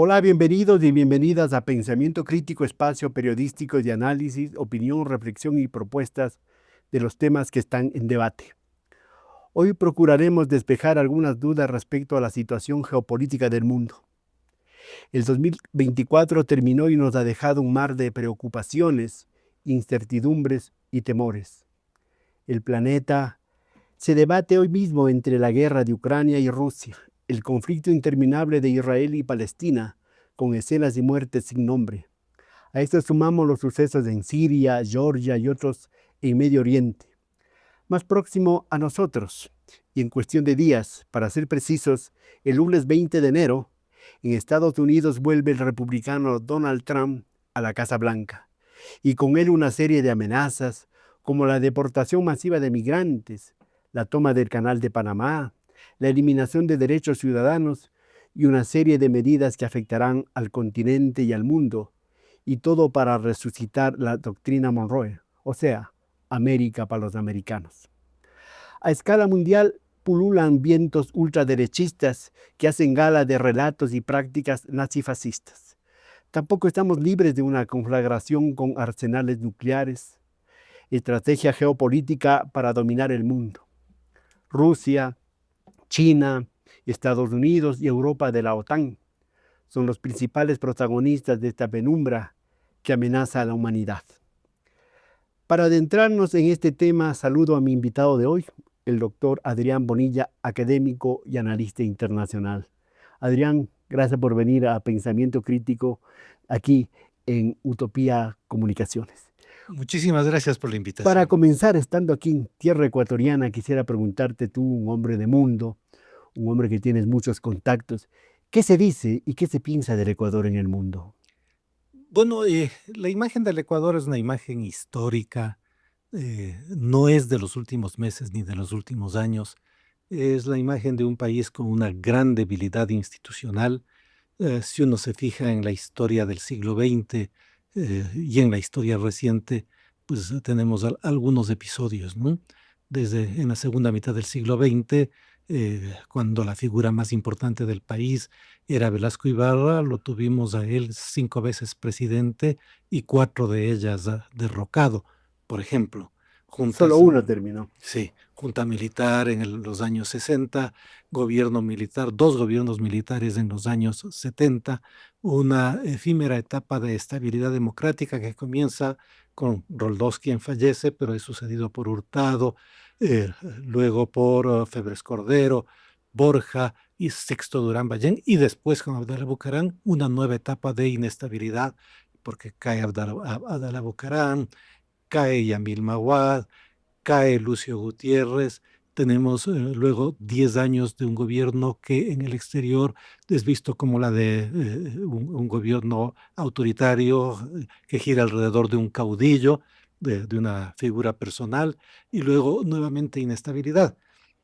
Hola, bienvenidos y bienvenidas a Pensamiento Crítico, espacio periodístico de análisis, opinión, reflexión y propuestas de los temas que están en debate. Hoy procuraremos despejar algunas dudas respecto a la situación geopolítica del mundo. El 2024 terminó y nos ha dejado un mar de preocupaciones, incertidumbres y temores. El planeta se debate hoy mismo entre la guerra de Ucrania y Rusia, el conflicto interminable de Israel y Palestina, con escenas de muertes sin nombre. A esto sumamos los sucesos en Siria, Georgia y otros en Medio Oriente. Más próximo a nosotros, y en cuestión de días, para ser precisos, el lunes 20 de enero, en Estados Unidos vuelve el republicano Donald Trump a la Casa Blanca, y con él una serie de amenazas, como la deportación masiva de migrantes, la toma del Canal de Panamá, la eliminación de derechos ciudadanos y una serie de medidas que afectarán al continente y al mundo, y todo para resucitar la doctrina Monroe, o sea, América para los americanos. A escala mundial pululan vientos ultraderechistas que hacen gala de relatos y prácticas nazifascistas. Tampoco estamos libres de una conflagración con arsenales nucleares, estrategia geopolítica para dominar el mundo. Rusia, China, Estados Unidos y Europa de la OTAN son los principales protagonistas de esta penumbra que amenaza a la humanidad. Para adentrarnos en este tema, saludo a mi invitado de hoy, el doctor Adrián Bonilla, académico y analista internacional. Adrián, gracias por venir a Pensamiento Crítico aquí en Utopía Comunicaciones. Muchísimas gracias por la Para invitación. comenzar, estando aquí en tierra ecuatoriana, quisiera preguntarte tú, un hombre de mundo, un hombre que tienes muchos contactos, ¿qué se dice y qué se piensa del Ecuador en el mundo? Bueno, la imagen del Ecuador es una imagen histórica, no es de los últimos meses ni de los últimos años, es la imagen de un país con una gran debilidad institucional. Si uno se fija en la historia del siglo XX y en la historia reciente, pues tenemos algunos episodios, ¿no? Desde en la segunda mitad del siglo XX, cuando la figura más importante del país era Velasco Ibarra, lo tuvimos a él 5 veces presidente y 4 de ellas derrocado, por ejemplo. Solo Juntas, uno terminó. sí, junta militar en los años 60, gobierno militar, 2 gobiernos militares en los años 70, una efímera etapa de estabilidad democrática que comienza con Roldós, quien fallece, pero es sucedido por Hurtado, luego por Febres Cordero, Borja y Sixto Durán Ballén, y después con Abdalá Bucarán, una nueva etapa de inestabilidad, porque cae Abdalá Bucarán, cae Yamil Maguad, cae Lucio Gutiérrez. Tenemos luego 10 años de un gobierno que en el exterior es visto como la de un gobierno autoritario que gira alrededor de un caudillo, de una figura personal, y luego nuevamente inestabilidad.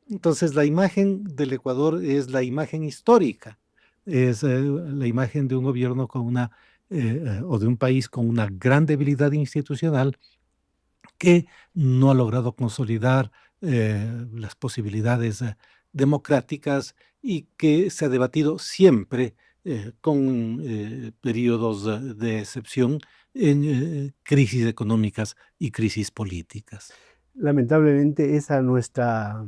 Entonces la imagen del Ecuador es la imagen histórica, es la imagen de un gobierno con o de un país con una gran debilidad institucional que no ha logrado consolidar las posibilidades democráticas y que se ha debatido siempre con periodos de excepción en crisis económicas y crisis políticas. Lamentablemente esa es nuestra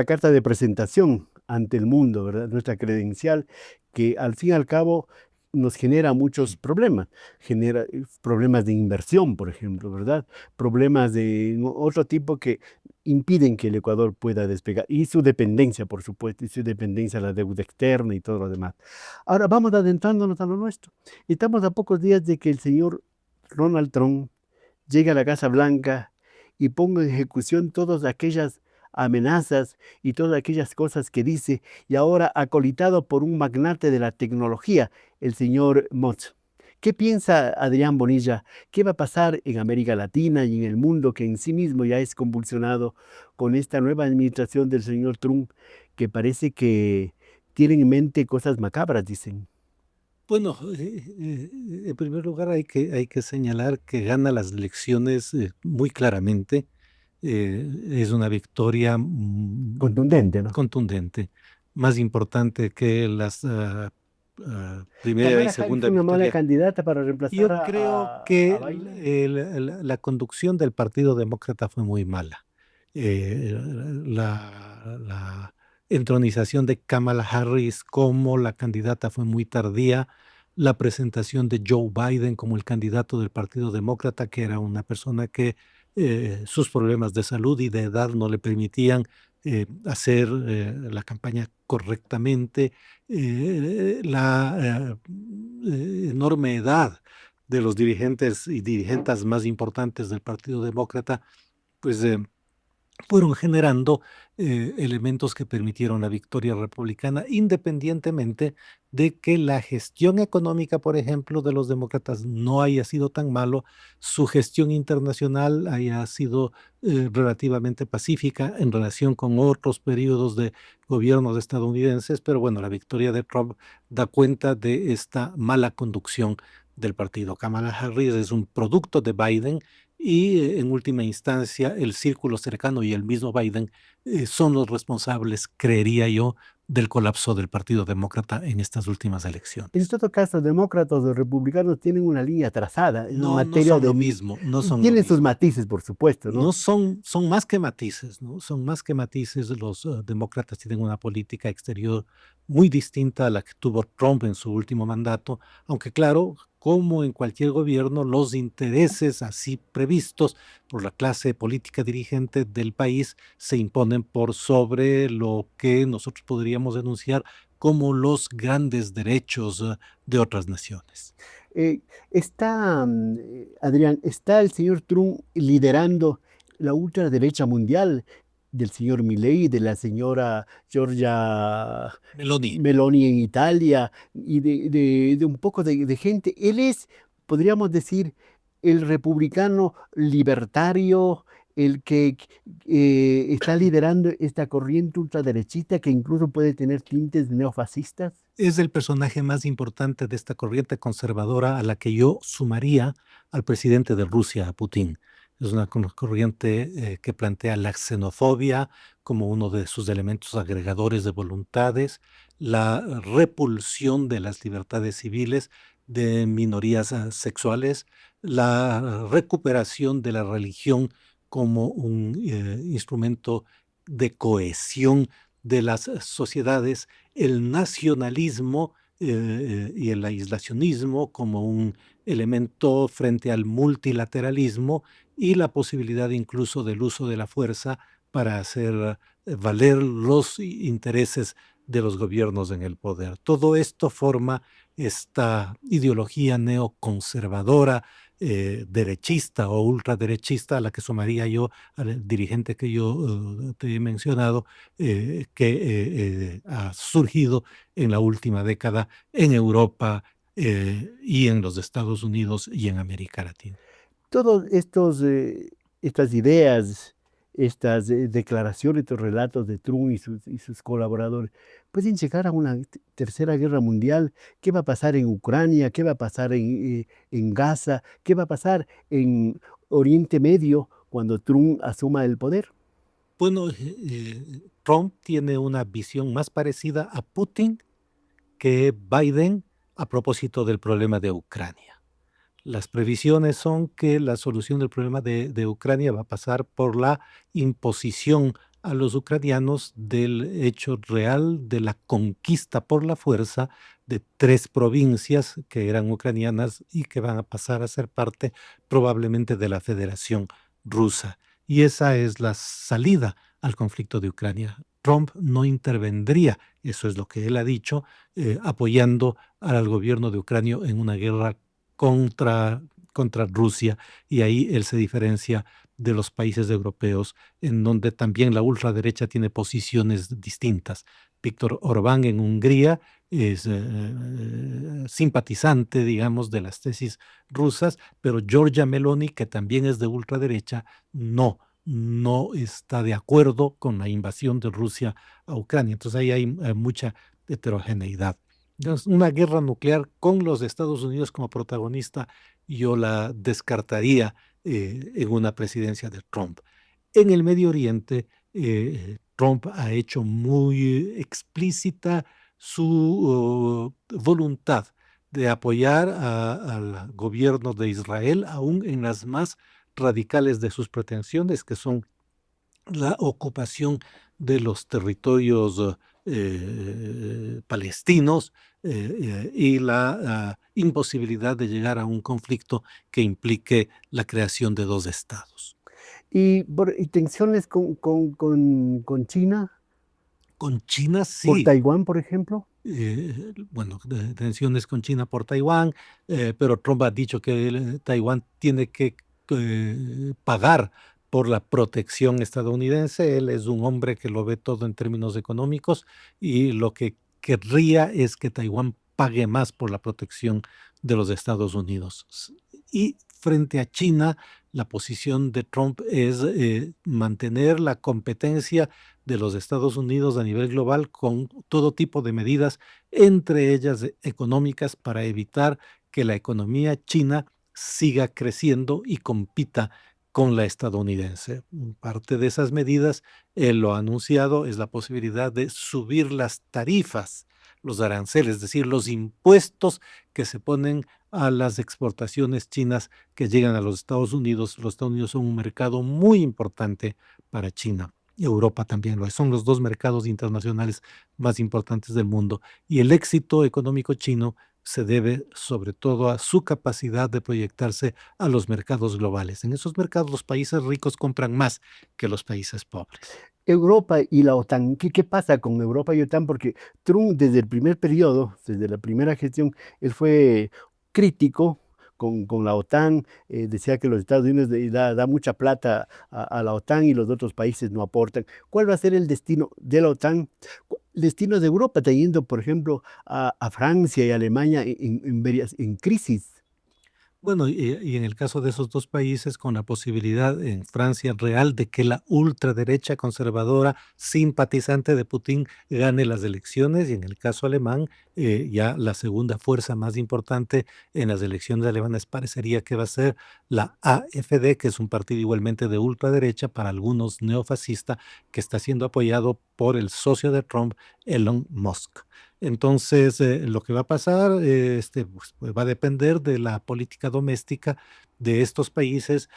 carta de presentación ante el mundo, ¿verdad? Nuestra credencial que al fin y al cabo nos genera muchos problemas. Genera problemas de inversión, por ejemplo, ¿verdad? Problemas de otro tipo que impiden que el Ecuador pueda despegar. Y su dependencia, por supuesto, y su dependencia a la deuda externa y todo lo demás. Ahora vamos adentrándonos a lo nuestro. Estamos a pocos días de que el señor Donald Trump llegue a la Casa Blanca y ponga en ejecución todas aquellas amenazas y todas aquellas cosas que dice, y ahora acolitado por un magnate de la tecnología, el señor Musk. ¿Qué piensa Adrián Bonilla? ¿Qué va a pasar en América Latina y en el mundo que en sí mismo ya es convulsionado con esta nueva administración del señor Trump, que parece que tienen en mente cosas macabras, dicen? Bueno, en primer lugar hay que señalar que gana las elecciones muy claramente. Es una victoria Contundente, ¿no? contundente, más importante que las primera y Kamala Harris segunda fue una mala victoria. candidata para reemplazar Yo creo a que Biden. la conducción del Partido Demócrata fue muy mala. La entronización de Kamala Harris como la candidata fue muy tardía. La presentación de Joe Biden como el candidato del Partido Demócrata, que era una persona que sus problemas de salud y de edad no le permitían hacer la campaña correctamente. La enorme edad de los dirigentes y dirigentes más importantes del Partido Demócrata, pues fueron generando elementos que permitieron la victoria republicana, independientemente de que la gestión económica, por ejemplo, de los demócratas no haya sido tan malo, su gestión internacional haya sido relativamente pacífica en relación con otros periodos de gobiernos estadounidenses, pero bueno, la victoria de Trump da cuenta de esta mala conducción del partido. Kamala Harris es un producto de Biden y en última instancia el círculo cercano y el mismo Biden son los responsables, creería yo, del colapso del Partido Demócrata en estas últimas En elecciones. todo caso, demócratas o republicanos tienen una línea trazada en No, no materia son lo de... mismo, no son lo Tienen sus mismo. matices, por supuesto, ¿no? No son, son más que matices, ¿no? Son más que matices. Los demócratas tienen una política exterior muy distinta a la que tuvo Trump en su último mandato, aunque claro, como en cualquier gobierno, los intereses así previstos por la clase política dirigente del país se imponen por sobre lo que nosotros podríamos denunciar como los grandes derechos de otras naciones. Eh, Adrián, está el señor Trump liderando la ultraderecha mundial del señor Milei, de la señora Giorgia Meloni. Meloni en Italia y de un poco de gente. Él es, podríamos decir, el republicano libertario, el que está liderando esta corriente ultraderechista que incluso puede tener tintes neofascistas. Es el personaje más importante de esta corriente conservadora a la que yo sumaría al presidente de Rusia, a Putin. Es una corriente que plantea la xenofobia como uno de sus elementos agregadores de voluntades, la repulsión de las libertades civiles de minorías sexuales, la recuperación de la religión como un instrumento de cohesión de las sociedades, el nacionalismo y el aislacionismo como un elemento frente al multilateralismo y la posibilidad incluso del uso de la fuerza para hacer valer los intereses de los gobiernos en el poder. Todo esto forma esta ideología neoconservadora, derechista o ultraderechista, a la que sumaría yo al dirigente que yo te he mencionado, que ha surgido en la última década en Europa y en los Estados Unidos y en América Latina. Todos estas ideas, estas declaraciones, estos relatos de Trump y sus colaboradores, pueden llegar a una tercera guerra mundial. ¿Qué va a pasar en Ucrania? ¿Qué va a pasar en Gaza? ¿Qué va a pasar en Oriente Medio cuando Trump asuma el poder? Bueno, Trump tiene una visión más parecida a Putin que Biden a propósito del problema de Ucrania. Las previsiones son que la solución del problema de Ucrania va a pasar por la imposición a los ucranianos del hecho real de la conquista por la fuerza de tres provincias que eran ucranianas y que van a pasar a ser parte probablemente de la Federación Rusa. Y esa es la salida al conflicto de Ucrania. Trump no intervendría, eso es lo que él ha dicho, apoyando al gobierno de Ucrania en una guerra contra, contra Rusia, y ahí él se diferencia de los países europeos, en donde también la ultraderecha tiene posiciones distintas. Víctor Orbán en Hungría es simpatizante, digamos, de las tesis rusas, pero Giorgia Meloni, que también es de ultraderecha, no está de acuerdo con la invasión de Rusia a Ucrania. Entonces ahí hay mucha heterogeneidad. Entonces, una guerra nuclear con los Estados Unidos como protagonista, yo la descartaría en una presidencia de Trump. En el Medio Oriente, Trump ha hecho muy explícita su voluntad de apoyar al gobierno de Israel, aún en las más radicales de sus pretensiones, que son la ocupación de los territorios palestinos y la imposibilidad de llegar a un conflicto que implique la creación de dos estados. Y tensiones con China, Con China por sí, Taiwán, por ejemplo. bueno, tensiones con China por Taiwán, pero Trump ha dicho que Taiwán tiene que pagar por la protección estadounidense. Él es un hombre que lo ve todo en términos económicos y lo que querría es que Taiwán pague más por la protección de los Estados Unidos. Y frente a China, la posición de Trump es mantener la competencia de los Estados Unidos a nivel global con todo tipo de medidas, entre ellas económicas, para evitar que la economía china siga creciendo y compita con la estadounidense. Parte de esas medidas, él lo ha anunciado, es la posibilidad de subir las tarifas, los aranceles, es decir, los impuestos que se ponen a las exportaciones chinas que llegan a los Estados Unidos. Los Estados Unidos son un mercado muy importante para China. Europa también lo es. Son los dos mercados internacionales más importantes del mundo. Y el éxito económico chino se debe sobre todo a su capacidad de proyectarse a los mercados globales. En esos mercados los países ricos compran más que los países pobres. Europa y la OTAN, ¿qué pasa con Europa y OTAN? Porque Trump desde el primer periodo, desde la primera gestión, él fue crítico con la OTAN, decía que los Estados Unidos da mucha plata a la OTAN y los otros países no aportan. ¿Cuál va a ser el destino de la OTAN? El destino de Europa, teniendo, por ejemplo, a Francia y Alemania en crisis. Bueno, y en el caso de esos dos países, con la posibilidad en Francia real de que la ultraderecha conservadora simpatizante de Putin gane las elecciones, y en el caso alemán, ya la segunda fuerza más importante en las elecciones alemanas parecería que va a ser la AfD, que es un partido igualmente de ultraderecha, para algunos neofascista, que está siendo apoyado por el socio de Trump, Elon Musk. Entonces, lo que va a pasar pues, va a depender de la política doméstica de estos países.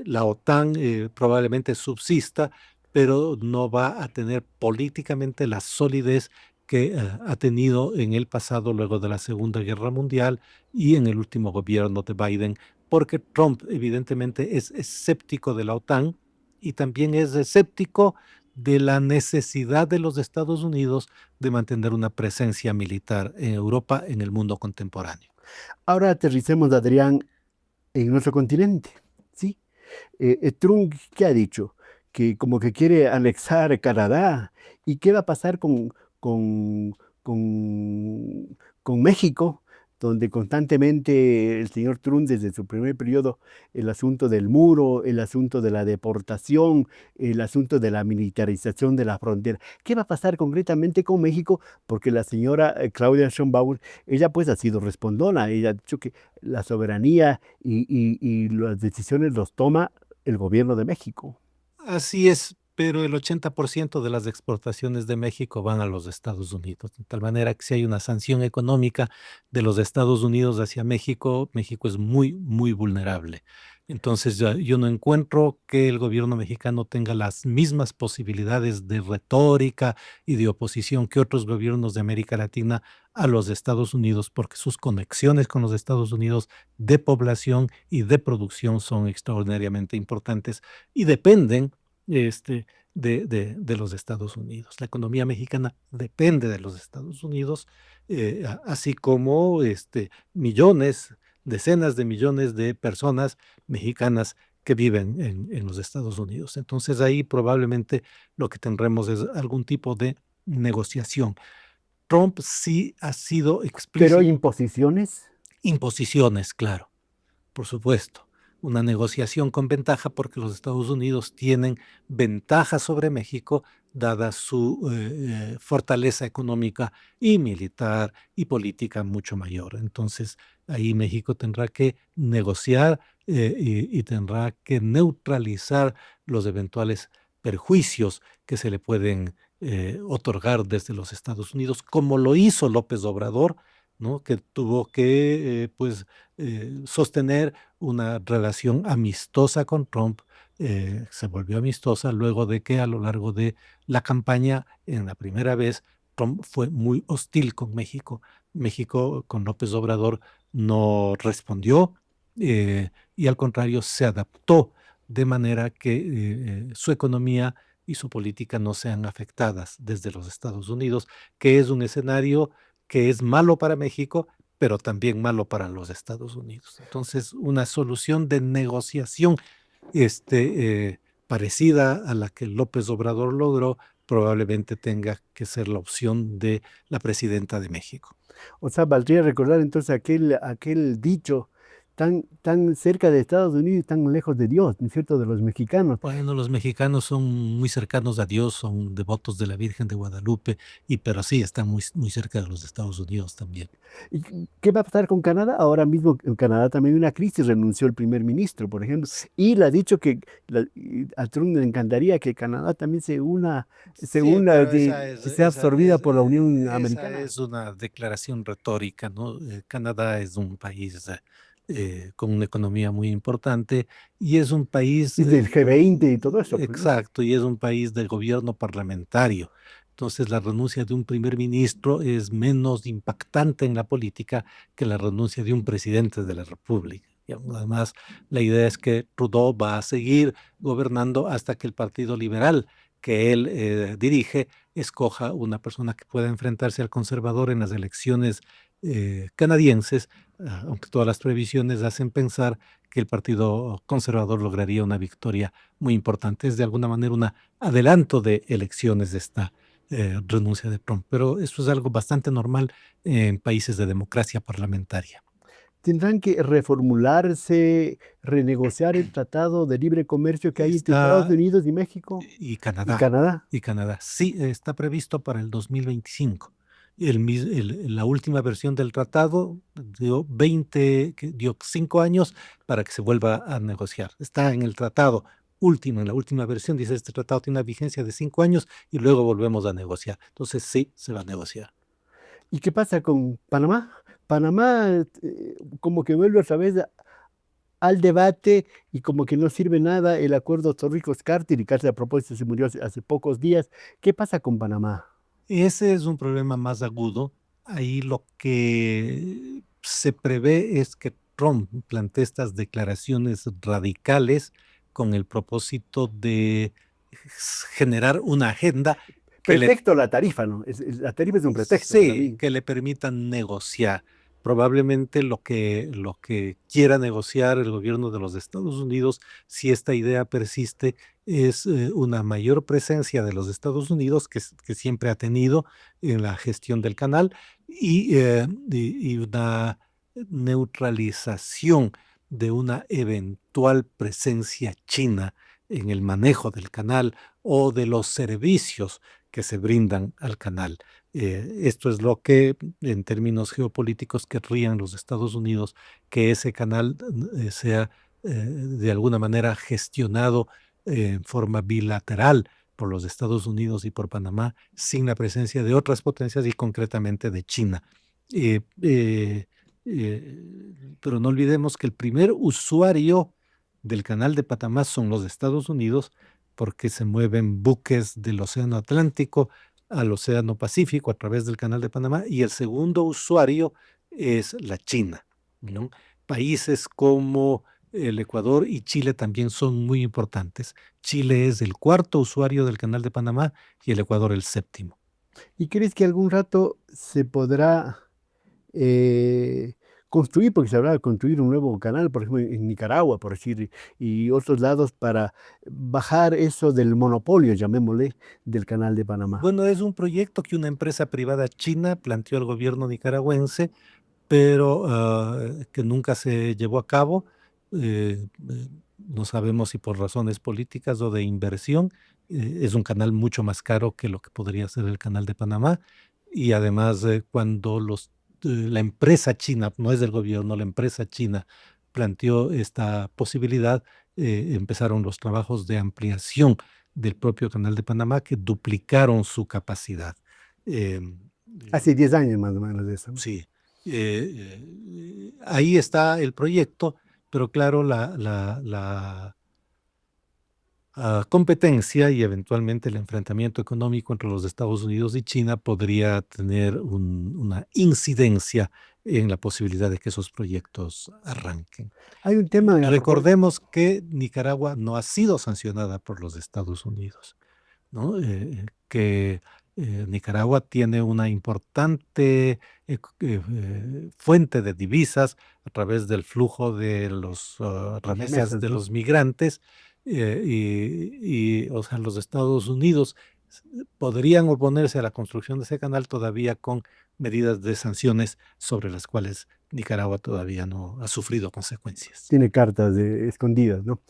La OTAN probablemente subsista, pero no va a tener políticamente la solidez que ha tenido en el pasado, luego de la Segunda Guerra Mundial y en el último gobierno de Biden, porque Trump evidentemente es escéptico de la OTAN y también es escéptico de la necesidad de los Estados Unidos de mantener una presencia militar en Europa, en el mundo contemporáneo. Ahora aterricemos, Adrián, en nuestro continente, ¿sí? Trump, ¿qué ha dicho? Que como que quiere anexar Canadá. ¿Y qué va a pasar con, con México? Donde constantemente el señor Trump, desde su primer periodo, el asunto del muro, el asunto de la deportación, el asunto de la militarización de la frontera. ¿Qué va a pasar concretamente con México? Porque la señora Claudia Sheinbaum, ella pues ha sido respondona, ella ha dicho que la soberanía y las decisiones los toma el gobierno de México. Así es, pero el 80% de las exportaciones de México van a los Estados Unidos, de tal manera que si hay una sanción económica de los Estados Unidos hacia México, México es muy, muy vulnerable. Entonces, yo no encuentro que el gobierno mexicano tenga las mismas posibilidades de retórica y de oposición que otros gobiernos de América Latina a los Estados Unidos, porque sus conexiones con los Estados Unidos de población y de producción son extraordinariamente importantes y dependen de los Estados Unidos. La economía mexicana depende de los Estados Unidos, así como millones, decenas de millones de personas mexicanas que viven en los Estados Unidos. Entonces ahí probablemente lo que tendremos es algún tipo de negociación. Trump sí ha sido Pero hay explícito. imposiciones. Imposiciones, claro, por supuesto. Una negociación con ventaja porque los Estados Unidos tienen ventaja sobre México dada su fortaleza económica y militar y política mucho mayor. Entonces, ahí México tendrá que negociar y tendrá que neutralizar los eventuales perjuicios que se le pueden otorgar desde los Estados Unidos, como lo hizo López Obrador, ¿no? Que tuvo que sostener una relación amistosa con Trump. Se volvió amistosa luego de que a lo largo de la campaña, en la primera vez, Trump fue muy hostil con México. México con López Obrador no respondió y al contrario se adaptó de manera que su economía y su política no sean afectadas desde los Estados Unidos, que es un escenario que es malo para México, pero también malo para los Estados Unidos. Entonces, una solución de negociación parecida a la que López Obrador logró, probablemente tenga que ser la opción de la presidenta de México. O sea, valdría recordar entonces aquel dicho tan cerca de Estados Unidos y tan lejos de Dios, ¿no es cierto?, de los mexicanos. Bueno, los mexicanos son muy cercanos a Dios, son devotos de la Virgen de Guadalupe, pero sí están muy cerca de los Estados Unidos también. ¿Y qué va a pasar con Canadá? Ahora mismo en Canadá también hay una crisis, renunció el primer ministro, por ejemplo, y le ha dicho que a Trump le encantaría que Canadá también Sí, pero que sea absorbida por la Unión esa Americana. es una declaración retórica, ¿no? Canadá es un país con una economía muy importante y es un país, Y del G20 y todo eso, pues, ¿no? exacto, y es un país de gobierno parlamentario. Entonces, la renuncia de un primer ministro es menos impactante en la política que la renuncia de un presidente de la República. Y además, la idea es que Trudeau va a seguir gobernando hasta que el Partido Liberal que él dirige escoja una persona que pueda enfrentarse al conservador en las elecciones canadienses, aunque todas las previsiones hacen pensar que el Partido Conservador lograría una victoria muy importante. Es de alguna manera un adelanto de elecciones de esta renuncia de Trump, pero eso es algo bastante normal en países de democracia parlamentaria. Tendrán que reformularse, renegociar el tratado de libre comercio que hay entre Estados Está Unidos y México y y Canadá, Canadá. y Canadá. Sí, está previsto para el 2025. La última versión del tratado dio 5 años para que se vuelva a negociar. Está en el tratado último, en la última versión, dice este tratado tiene una vigencia de 5 años y luego volvemos a negociar. Entonces sí, se va a negociar. ¿Y qué pasa con Panamá? Panamá como que vuelve otra vez al debate y como que no sirve nada el acuerdo Torrijos-Carter, y Carter a propósito se murió hace pocos días. ¿Qué pasa con Panamá? Ese es un problema más agudo. Ahí lo que se prevé es que Trump plantee estas declaraciones radicales con el propósito de generar una agenda que le Pretexto la tarifa, ¿no? La tarifa es un pretexto para sí, mí. que le permitan negociar. Probablemente lo que quiera negociar el gobierno de los Estados Unidos, si esta idea persiste, es una mayor presencia de los Estados Unidos que siempre ha tenido en la gestión del canal y una neutralización de una eventual presencia china en el manejo del canal o de los servicios que se brindan al canal. Esto es lo que en términos geopolíticos querrían los Estados Unidos, que ese canal sea de alguna manera gestionado en forma bilateral por los Estados Unidos y por Panamá, sin la presencia de otras potencias y concretamente de China. Eh, eh, pero no olvidemos que el primer usuario del canal de Panamá son los Estados Unidos, porque se mueven buques del Océano Atlántico al Océano Pacífico a través del Canal de Panamá, y el segundo usuario es la China, ¿no? Países como el Ecuador y Chile también son muy importantes. Chile es el cuarto usuario del Canal de Panamá y el Ecuador el séptimo. ¿Y crees que algún rato se podrá eh, construir, porque se hablaba de construir un nuevo canal, por ejemplo, en Nicaragua, por decir, y otros lados para bajar eso del monopolio, llamémosle, del canal de Panamá? Bueno, es un proyecto que una empresa privada china planteó al gobierno nicaragüense, pero que nunca se llevó a cabo. No sabemos si por razones políticas o de inversión. Es un canal mucho más caro que lo que podría ser el canal de Panamá. Y además, cuando la empresa china, no es del gobierno, la empresa china planteó esta posibilidad, empezaron los trabajos de ampliación del propio Canal de Panamá que duplicaron su capacidad. Eh, Hace 10 años más o menos de eso, ¿no? sí, ahí está el proyecto, pero claro, la competencia y eventualmente el enfrentamiento económico entre los Estados Unidos y China podría tener una incidencia en la posibilidad de que esos proyectos arranquen. Hay un tema a propósito. Recordemos que Nicaragua no ha sido sancionada por los Estados Unidos, ¿no? Que Nicaragua tiene una importante fuente de divisas a través del flujo de los remesas Remesas, de ¿no? los migrantes o sea, los Estados Unidos podrían oponerse a la construcción de ese canal todavía con medidas de sanciones sobre las cuales Nicaragua todavía no ha sufrido consecuencias. Tiene cartas escondidas, ¿no?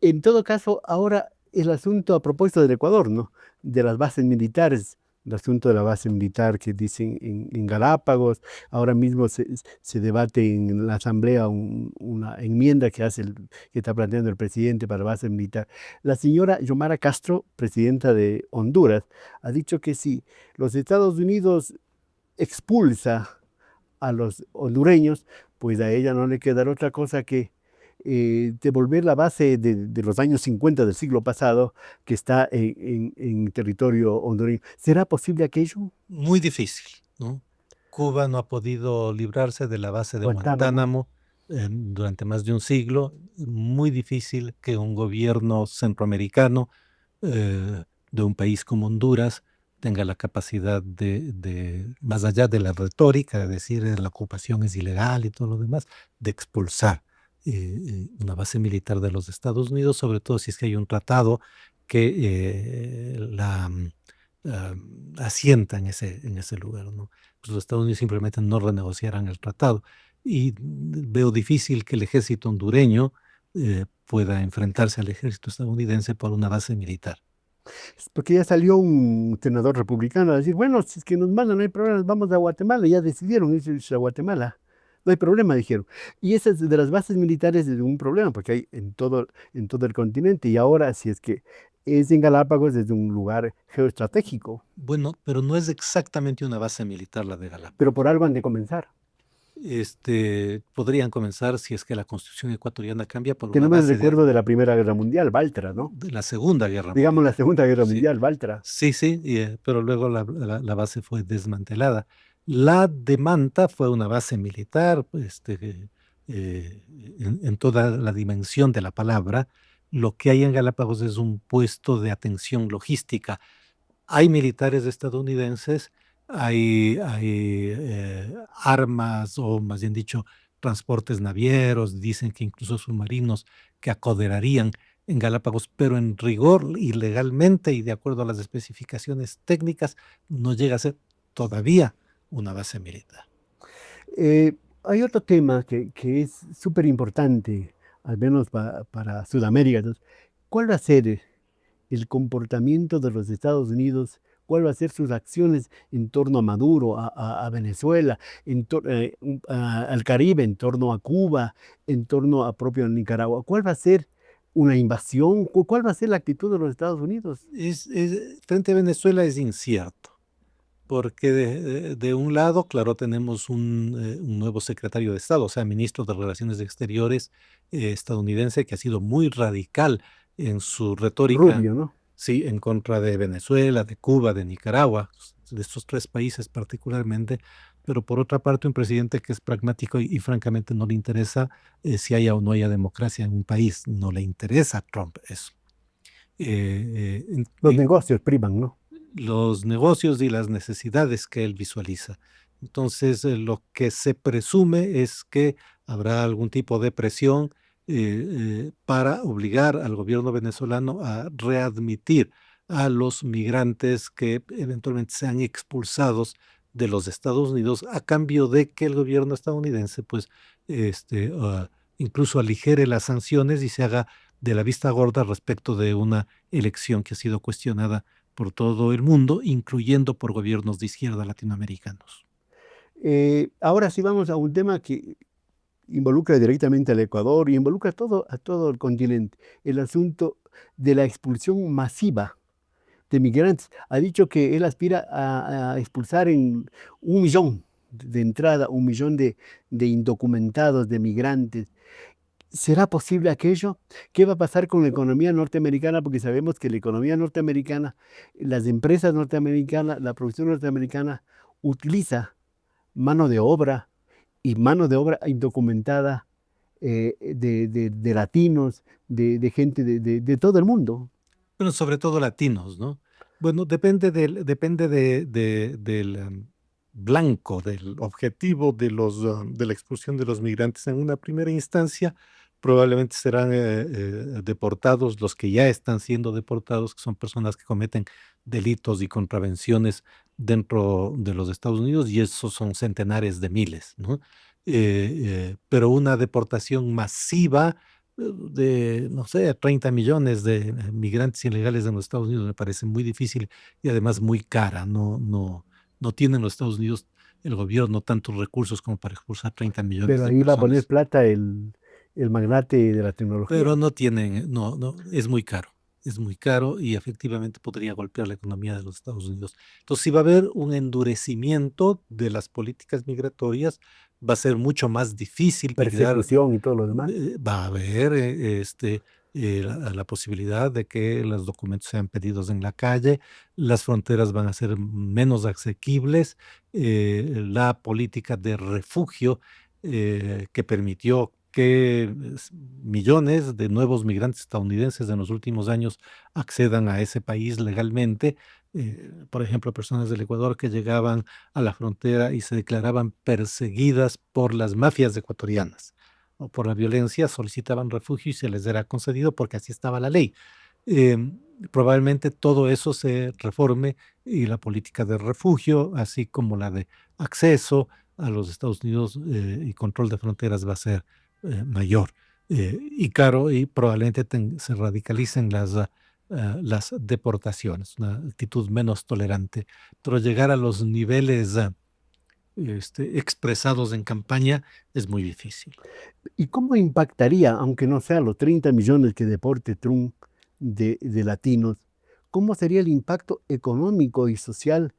En todo caso, ahora el asunto a propósito del Ecuador, ¿no? De las bases militares, el asunto de la base militar que dicen en Galápagos, ahora mismo se debate en la Asamblea una enmienda que está planteando el presidente para la base militar. La señora Yomara Castro, presidenta de Honduras, ha dicho que si los Estados Unidos expulsa a los hondureños, pues a ella no le quedará otra cosa que devolver la base de los años 50 del siglo pasado que está en territorio hondureño. ¿Será posible aquello? Muy difícil, ¿no? Cuba no ha podido librarse de la base de Guantánamo. Guantánamo durante más de un siglo. Muy difícil que un gobierno centroamericano de un país como Honduras tenga la capacidad más allá de la retórica, de decir la ocupación es ilegal y todo lo demás, de expulsar una base militar de los Estados Unidos, sobre todo si es que hay un tratado que ah, asienta en ese lugar, ¿no? Pues los Estados Unidos simplemente no renegociarán el tratado. Y veo difícil que el ejército hondureño pueda enfrentarse al ejército estadounidense por una base militar. Porque ya salió un senador republicano a decir, bueno, si es que nos mandan, no hay problema, vamos a Guatemala. Ya decidieron irse a Guatemala. No hay problema, dijeron. Y esas de las bases militares es un problema, porque hay en todo el continente. Y ahora, si es que es en Galápagos, es un lugar geoestratégico. Bueno, pero no es exactamente una base militar la de Pero por Galápagos. algo han de comenzar. Podrían comenzar, si es que la constitución ecuatoriana cambia, por una Tenemos el base recuerdo de la Primera Guerra Mundial, Baltra, ¿no? de la Segunda Guerra Digamos Mundial. la Segunda Guerra Sí, Mundial, Baltra. sí, sí, pero luego la base fue desmantelada. La de Manta fue una base militar, en toda la dimensión de la palabra. Lo que hay en Galápagos es un puesto de atención logística. Hay militares estadounidenses, hay armas, o más bien dicho, transportes navieros, dicen que incluso submarinos que acoderarían en Galápagos, pero en rigor y legalmente y de acuerdo a las especificaciones técnicas, no llega a ser todavía una base militar. Hay otro tema que es súper importante, al menos para Sudamérica. Entonces, ¿cuál va a ser el comportamiento de los Estados Unidos? ¿Cuál va a ser sus acciones en torno a Maduro, a Venezuela, al Caribe, en torno a Cuba, en torno a propio Nicaragua? ¿Cuál va a ser una invasión? ¿Cuál va a ser la actitud de los Estados Unidos? Frente a Venezuela es incierto. Porque de un lado, claro, tenemos un nuevo secretario de Estado, o sea, ministro de Relaciones Exteriores estadounidense, que ha sido muy radical en su retórica, Rubio, ¿no? sí, en contra de Venezuela, de Cuba, de Nicaragua, de estos tres países particularmente, pero por otra parte, un presidente que es pragmático y francamente no le interesa si haya o no haya democracia en un país, no le interesa a Trump eso. Los negocios priman, ¿no? Los negocios y las necesidades que él visualiza. Entonces, lo que se presume es que habrá algún tipo de presión para obligar al gobierno venezolano a readmitir a los migrantes que eventualmente sean expulsados de los Estados Unidos a cambio de que el gobierno estadounidense, pues, incluso aligere las sanciones y se haga de la vista gorda respecto de una elección que ha sido cuestionada por todo el mundo, incluyendo por gobiernos de izquierda latinoamericanos. Ahora sí vamos a un tema que involucra directamente al Ecuador y involucra a todo el continente. El asunto de la expulsión masiva de migrantes. Ha dicho que él aspira a expulsar en 1 millón de entrada, 1 millón de indocumentados, de migrantes. ¿Será posible aquello? ¿Qué va a pasar con la economía norteamericana? Porque sabemos que la economía norteamericana, las empresas norteamericanas, la producción norteamericana utiliza mano de obra y mano de obra indocumentada, de latinos, de gente de todo el mundo. Bueno, sobre todo latinos, ¿no? Bueno, depende del blanco, del objetivo de de la expulsión de los migrantes. En una primera instancia, probablemente serán deportados los que ya están siendo deportados, que son personas que cometen delitos y contravenciones dentro de los Estados Unidos, y esos son centenares de miles, ¿no? Pero una deportación masiva de, no sé, 30 millones de migrantes ilegales en los Estados Unidos me parece muy difícil y además muy cara. No tienen los Estados Unidos, el gobierno, tantos recursos como para expulsar 30 millones Pero de ahí va a poner personas. plata el magnate de la Pero tecnología. no tienen, no, es muy caro. Es muy caro y efectivamente podría golpear la economía de los Estados Unidos. Entonces, si va a haber un endurecimiento de las políticas migratorias, va a ser mucho más difícil migrar. Persecución y todo lo demás. Va a haber la posibilidad de que los documentos sean pedidos en la calle, las fronteras van a ser menos asequibles, la política de refugio que permitió que millones de nuevos migrantes estadounidenses en los últimos años accedan a ese país legalmente. Por ejemplo, personas del Ecuador que llegaban a la frontera y se declaraban perseguidas por las mafias ecuatorianas o por la violencia, solicitaban refugio y se les era concedido porque así estaba la ley. Eh, Probablemente todo eso se reforme y la política de refugio, así como la de acceso a los Estados Unidos y control de fronteras va a ser mayor y caro, y probablemente se radicalicen las deportaciones, una actitud menos tolerante, pero llegar a los niveles expresados en campaña es muy difícil. ¿Y cómo impactaría, aunque no sea los 30 millones que deporte Trump de latinos, cómo sería el impacto económico y social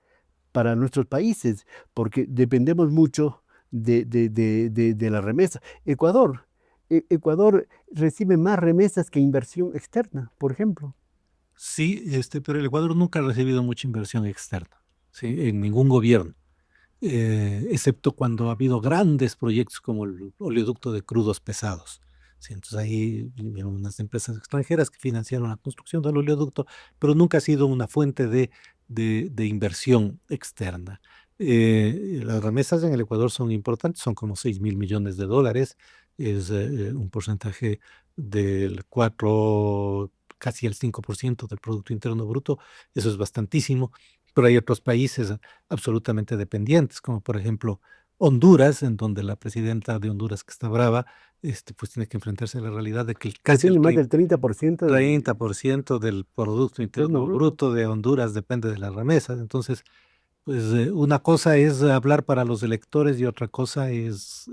para nuestros países? Porque dependemos mucho de la remesa. Ecuador recibe más remesas que inversión externa, por ejemplo. Sí, pero el Ecuador nunca ha recibido mucha inversión externa, ¿sí? En ningún gobierno, excepto cuando ha habido grandes proyectos como el oleoducto de crudos pesados. Sí, entonces ahí vinieron unas empresas extranjeras que financiaron la construcción del oleoducto, pero nunca ha sido una fuente de inversión externa. Las remesas en el Ecuador son importantes, son como 6.000 millones de dólares, es un porcentaje del 4, casi el 5% del Producto Interno Bruto, eso es bastantísimo, pero hay otros países absolutamente dependientes, como por ejemplo Honduras, en donde la presidenta de Honduras, que está brava, pues tiene que enfrentarse a la realidad de que Que casi tiene el más del 30% del 30% del Producto Interno Interno Bruto. Bruto de Honduras depende de las remesas. Entonces, pues una cosa es hablar para los electores y otra cosa es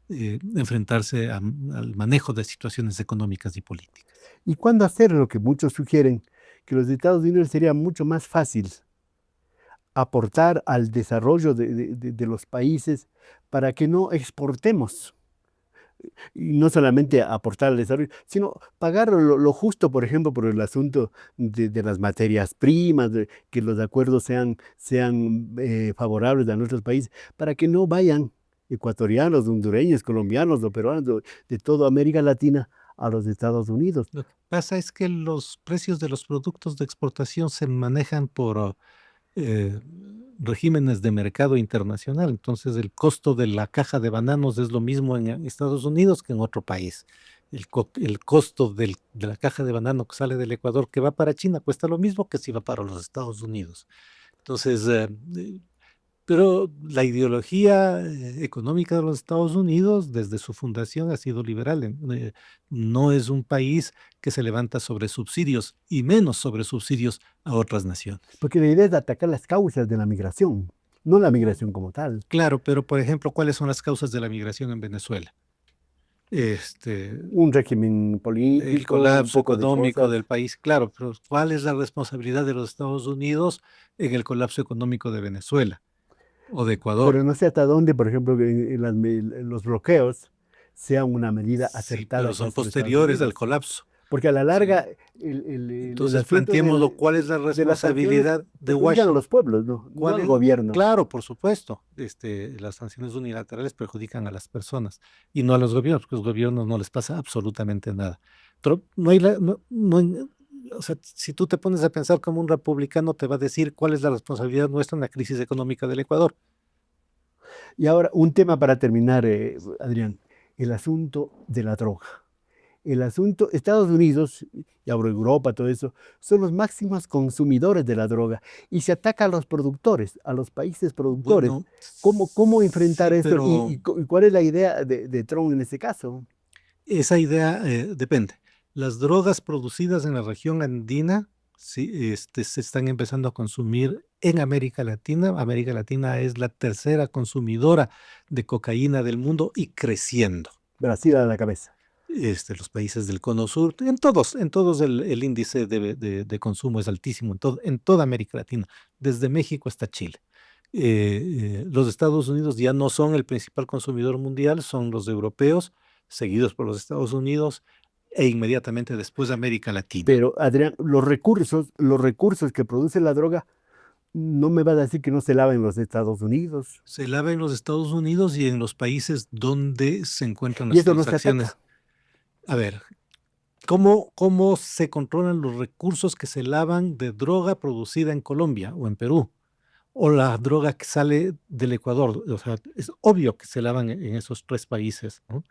enfrentarse al manejo de situaciones económicas y políticas. ¿Y cuándo hacer lo que muchos sugieren? Que los Estados Unidos sería mucho más fácil aportar al desarrollo de los países para que no exportemos. Y no solamente aportar al desarrollo, sino pagar lo justo, por ejemplo, por el asunto de las materias primas, que los acuerdos sean favorables a nuestros países, para que no vayan ecuatorianos, hondureños, colombianos o peruanos de toda América Latina a los Estados Unidos. Lo que pasa es que los precios de los productos de exportación se manejan por eh, regímenes de mercado internacional. Entonces, el costo de la caja de bananos es lo mismo en Estados Unidos que en otro país. El costo de la caja de banano que sale del Ecuador, que va para China, cuesta lo mismo que si va para los Estados Unidos. Entonces, pero la ideología económica de los Estados Unidos desde su fundación ha sido liberal. No es un país que se levanta sobre subsidios y menos sobre subsidios a otras naciones. Porque la idea es atacar las causas de la migración, no la migración como tal. Claro, pero por ejemplo, ¿cuáles son las causas de la migración en Venezuela? este, Un régimen el político, un colapso poco de económico cosas. del país, claro, pero ¿cuál es la responsabilidad de los Estados Unidos en el colapso económico de Venezuela o de Ecuador? Pero no sé hasta dónde, por ejemplo, en los bloqueos sean una medida Sí, acertada pero que son hace los Estados posteriores al Unidos. colapso. Porque a la Sí. larga el Entonces, asunto planteémoslo, ¿cuál es la de las sanciones responsabilidad de perjudican a Washington? los pueblos, no, no ¿Cuál al es? gobierno. Claro, por supuesto, las sanciones unilaterales perjudican a las personas y no a los gobiernos, porque a los gobiernos no les pasa absolutamente nada. Pero no hay, o sea, si tú te pones a pensar como un republicano, te va a decir cuál es la responsabilidad nuestra en la crisis económica del Ecuador. Y ahora, un tema para terminar, Adrián, el asunto de la droga. El asunto, Estados Unidos, y ahora Europa, todo eso, son los máximos consumidores de la droga y se ataca a los productores, a los países productores. Bueno, ¿Cómo enfrentar sí, esto pero y cuál es la idea de Trump en este caso? esa idea depende. Las drogas producidas en la región andina sí, se están empezando a consumir en América Latina. América Latina es la tercera consumidora de cocaína del mundo y creciendo. Brasil a la cabeza. Los países del Cono Sur, en todos el índice de consumo es altísimo, en toda América Latina, desde México hasta Chile. Los Estados Unidos ya no son el principal consumidor mundial, son los europeos, seguidos por los Estados Unidos e inmediatamente después América Latina. Pero, Adrián, los recursos que produce la droga, no me va a decir que no se lava en los Estados Unidos. Se lava en los Estados Unidos y en los países donde se encuentran Y las eso no se transacciones. ataca. A ver, cómo se controlan los recursos que se lavan de droga producida en Colombia o en Perú? O la droga que sale del Ecuador. O sea, es obvio que se lavan en esos tres países, ¿no?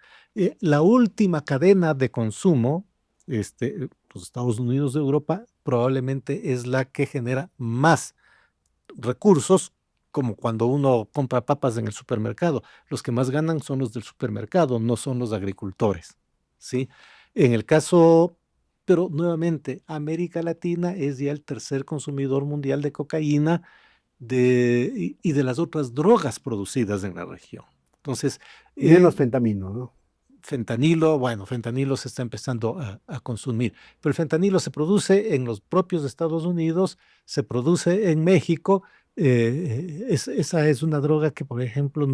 La última cadena de consumo, los Estados Unidos de Europa, probablemente es la que genera más recursos, como cuando uno compra papas en el supermercado. Los que más ganan son los del supermercado, no son los agricultores, ¿sí? En el caso, pero nuevamente, América Latina es ya el tercer consumidor mundial de cocaína y de las otras drogas producidas en la región. Entonces, Menos eh, fentanilo, ¿no? fentanilo, bueno, fentanilo se está empezando a consumir, pero el fentanilo se produce en los propios Estados Unidos, se produce en México. Esa es una droga que, por ejemplo,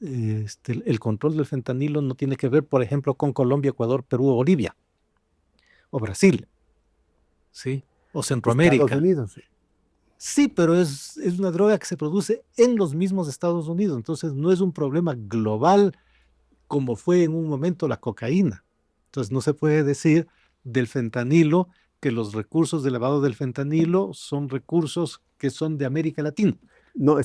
el control del fentanilo no tiene que ver, por ejemplo, con Colombia, Ecuador, Perú o Bolivia o Brasil, ¿sí? O Estados Centroamérica. Unidos. Sí, pero es una droga que se produce en los mismos Estados Unidos, entonces no es un problema global como fue en un momento la cocaína. Entonces no se puede decir del fentanilo que los recursos de lavado del fentanilo son recursos que son de América Latina. No,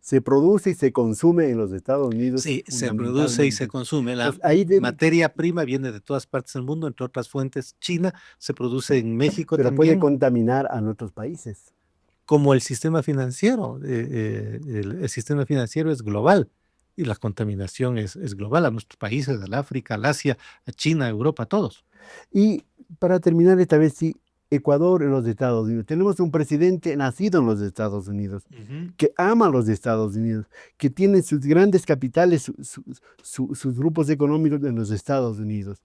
se produce y se consume en los Estados Unidos Sí, se produce y se fundamentalmente. consume. La Entonces, ahí materia prima viene de todas partes del mundo, entre otras fuentes. China se produce en México pero puede también, contaminar a nuestros países. como el sistema financiero. El sistema financiero es global y la contaminación es global a nuestros países, al África, al Asia, a China, a Europa, a todos. Y para terminar esta vez, sí, Ecuador en los Estados Unidos. Tenemos un presidente nacido en los Estados Unidos, Ujú. que ama a los Estados Unidos, que tiene sus grandes capitales, sus grupos económicos en los Estados Unidos.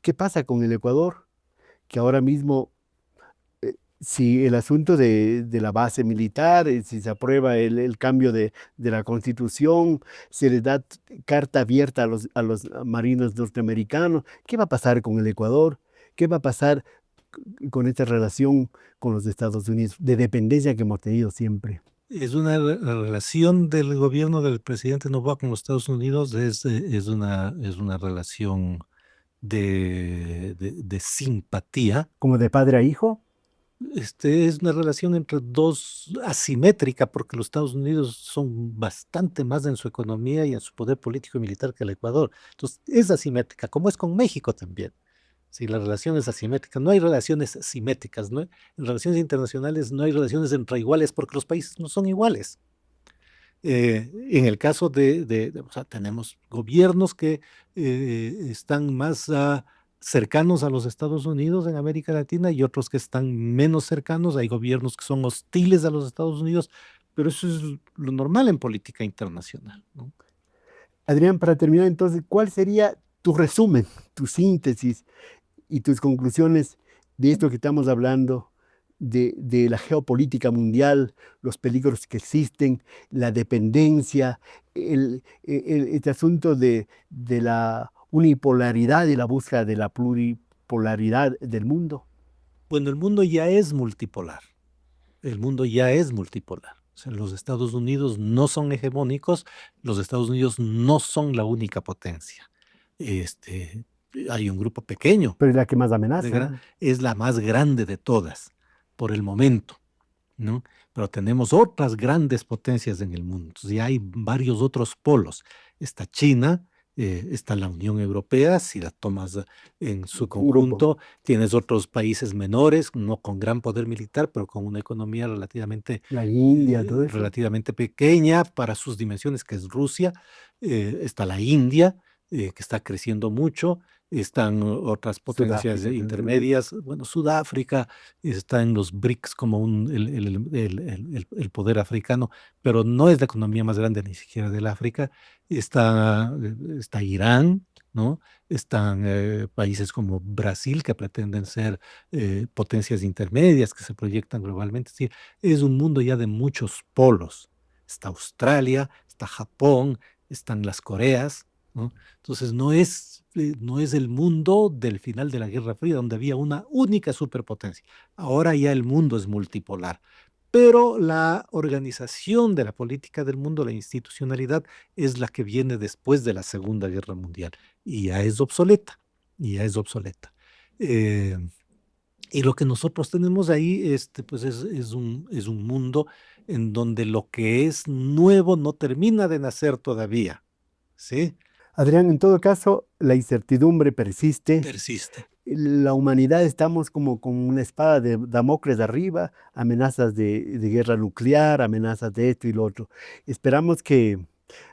¿Qué pasa con el Ecuador? Que ahora mismo si el asunto de la base militar, si se aprueba el cambio de la constitución, se les da carta abierta a los marinos norteamericanos, ¿qué va a pasar con el Ecuador? ¿Qué va a pasar con esta relación con los Estados Unidos, de dependencia que hemos tenido siempre? Es una la relación del gobierno del presidente Noboa con los Estados Unidos es una relación de simpatía. ¿Como de padre a hijo? Es una relación entre dos asimétrica, porque los Estados Unidos son bastante más en su economía y en su poder político y militar que el Ecuador. Entonces, es asimétrica, como es con México también. Sí, la relación es asimétrica. No hay relaciones simétricas, ¿no? En relaciones internacionales no hay relaciones entre iguales porque los países no son iguales. En el caso o sea, tenemos gobiernos que están más cercanos a los Estados Unidos en América Latina y otros que están menos cercanos. Hay gobiernos que son hostiles a los Estados Unidos, pero eso es lo normal en política internacional, ¿no? Adrián, para terminar entonces, ¿cuál sería tu resumen, tu síntesis y tus conclusiones de esto que estamos hablando, de la geopolítica mundial, los peligros que existen, la dependencia, este asunto de la unipolaridad y la búsqueda de la pluripolaridad del mundo? Bueno, el mundo ya es multipolar. El mundo ya es multipolar. O sea, los Estados Unidos no son hegemónicos, los Estados Unidos no son la única potencia. Este, hay un grupo pequeño, Pero es la que más de gran- amenaza. es la más grande de todas, por el momento, ¿no? Pero tenemos otras grandes potencias en el mundo. Entonces, ya hay varios otros polos. Está China, está la Unión Europea, si la tomas en su Un grupo. conjunto, tienes otros países menores, no con gran poder militar, pero con una economía La India, todo eso. relativamente pequeña para sus dimensiones, que es Rusia. Está la India, que está creciendo mucho. Están otras potencias Sudáfrica. intermedias. Bueno, Sudáfrica está en los BRICS como el poder africano, pero no es la economía más grande ni siquiera del África. Está Irán, ¿no? Están países como Brasil, que pretenden ser potencias intermedias, que se proyectan globalmente. Es decir, es un mundo ya de muchos polos. Está Australia, está Japón, están las Coreas, ¿no? Entonces no es el mundo del final de la Guerra Fría, donde había una única superpotencia. Ahora ya el mundo es multipolar. Pero la organización de la política del mundo, la institucionalidad, es la que viene después de la Segunda Guerra Mundial y ya es obsoleta, y ya es obsoleta. Eh, y lo que nosotros tenemos ahí, pues es un mundo en donde lo que es nuevo no termina de nacer todavía, ¿sí? Adrián, en todo caso, la incertidumbre persiste. Persiste. La humanidad estamos como con una espada de Damocles arriba, amenazas de guerra nuclear, amenazas de esto y lo otro. Esperamos que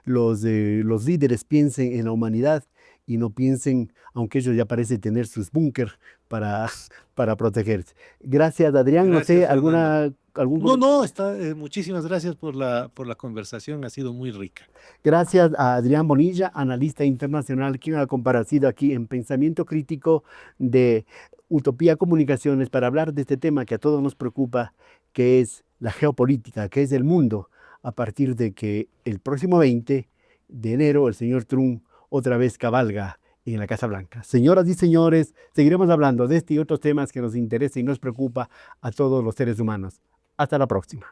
los líderes piensen en la humanidad y no piensen, aunque ellos ya parecen tener sus búnker para, para protegerse. Gracias, Adrián. No sé, Gracias, Fernando. algún No, comentario. no, muchísimas gracias por la conversación, ha sido muy rica. Gracias a Adrián Bonilla, analista internacional, quien ha comparecido aquí en Pensamiento Crítico de Utopía Comunicaciones para hablar de este tema que a todos nos preocupa, que es la geopolítica, que es el mundo, a partir de que el próximo 20 de enero el señor Trump otra vez cabalga en la Casa Blanca. Señoras y señores, seguiremos hablando de este y otros temas que nos interesan y nos preocupa a todos los seres humanos. Hasta la próxima.